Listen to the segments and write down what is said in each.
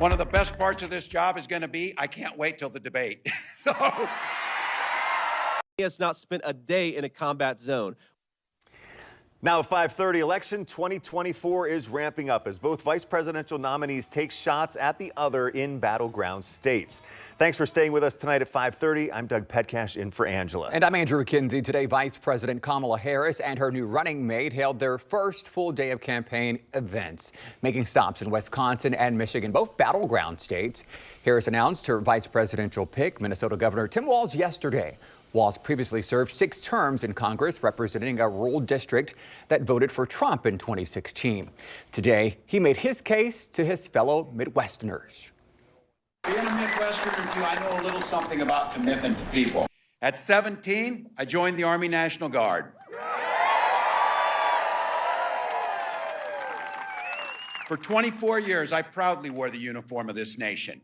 One of the best parts of this job is going to be, I can't wait till the debate. He has not spent a day in a combat zone. Now, 5:30 election 2024 is ramping up as both vice presidential nominees take shots at the other in battleground states. Thanks for staying with us tonight at 5:30. I'm Doug Petcash in for Angela. And I'm Andrew Kinsey. Today, Vice President Kamala Harris and her new running mate held their first full day of campaign events, making stops in Wisconsin and Michigan, both battleground states. Harris announced her vice presidential pick, Minnesota Governor Tim Walz, yesterday. Walz previously served 6 terms in Congress, representing a rural district that voted for Trump in 2016. Today, he made his case to his fellow Midwesterners. Being a Midwesterner, too, I know a little something about commitment to people. At 17, I joined the Army National Guard. For 24 years, I proudly wore the uniform of this nation.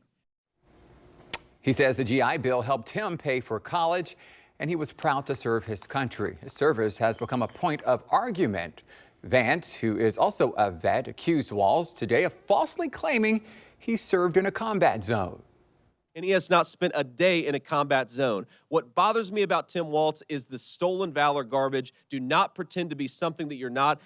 He says the GI Bill helped him pay for college, and he was proud to serve his country. His service has become a point of argument. Vance, who is also a vet, accused Walz today of falsely claiming he served in a combat zone. And he has not spent a day in a combat zone. What bothers me about Tim Walz is the stolen valor garbage. Do not pretend to be something that you're not.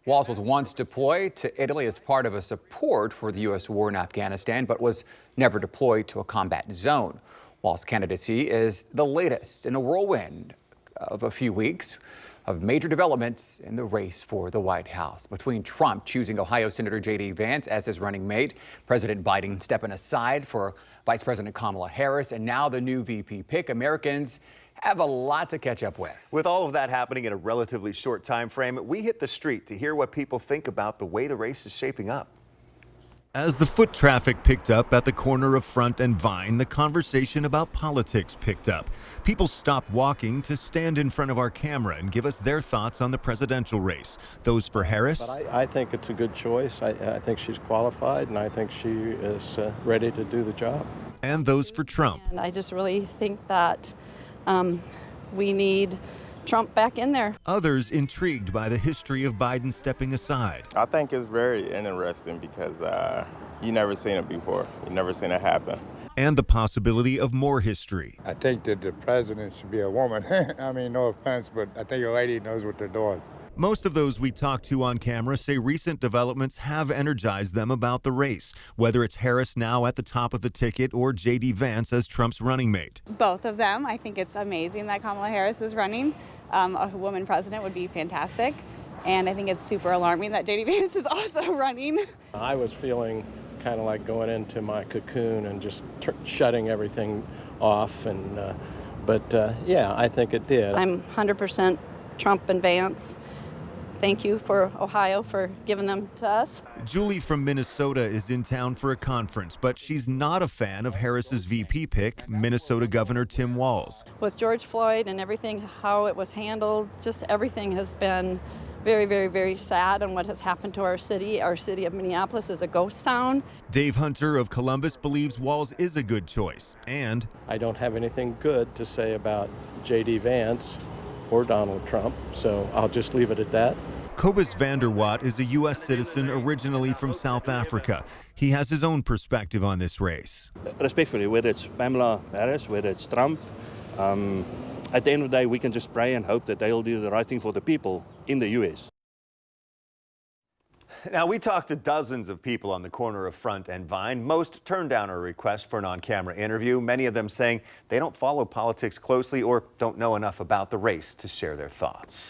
Walz was once deployed to Italy as part of a support for the U.S. war in Afghanistan, but was never deployed to a combat zone. Walz's candidacy is the latest in a whirlwind of a few weeks of major developments in the race for the White House. Between Trump choosing Ohio Senator J.D. Vance as his running mate, President Biden stepping aside for Vice President Kamala Harris, and now the new VP pick, Americans have a lot to catch up with. With all of that happening in a relatively short time frame, we hit the street to hear what people think about the way the race is shaping up. As the foot traffic picked up at the corner of Front and Vine, the conversation about politics picked up. People stopped walking to stand in front of our camera and give us their thoughts on the presidential race. Those for Harris. But I think it's a good choice. I think she's qualified, and I think she is ready to do the job. And those for Trump. And I just really think that we need Trump back in there. Others intrigued by the history of Biden stepping aside. I think it's very interesting because you never seen it before. You never seen it happen. And the possibility of more history. I think that the president should be a woman. I mean, no offense, but I think a lady knows what they're doing. Most of those we talked to on camera say recent developments have energized them about the race, whether it's Harris now at the top of the ticket or J.D. Vance as Trump's running mate. Both of them. I think it's amazing that Kamala Harris is running. A woman president would be fantastic. And I think it's super alarming that J.D. Vance is also running. I was feeling kind of like going into my cocoon and just shutting everything off. But yeah, I think it did. I'm 100% Trump and Vance. Thank you for Ohio for giving them to us. Julie from Minnesota is in town for a conference, but she's not a fan of Harris's VP pick, Minnesota Governor Tim Walz. With George Floyd and everything, how it was handled, just everything has been very, very, very sad on what has happened to our city. Our city of Minneapolis is a ghost town. Dave Hunter of Columbus believes Walz is a good choice, and I don't have anything good to say about J.D. Vance or Donald Trump, so I'll just leave it at that. Cobus Vanderwatt is a U.S. citizen originally from South Africa. He has his own perspective on this race. Respectfully, whether it's Kamala Harris, whether it's Trump, at the end of the day, we can just pray and hope that they'll do the right thing for the people in the U.S. Now, we talked to dozens of people on the corner of Front and Vine. Most turned down a request for an on-camera interview, many of them saying they don't follow politics closely or don't know enough about the race to share their thoughts.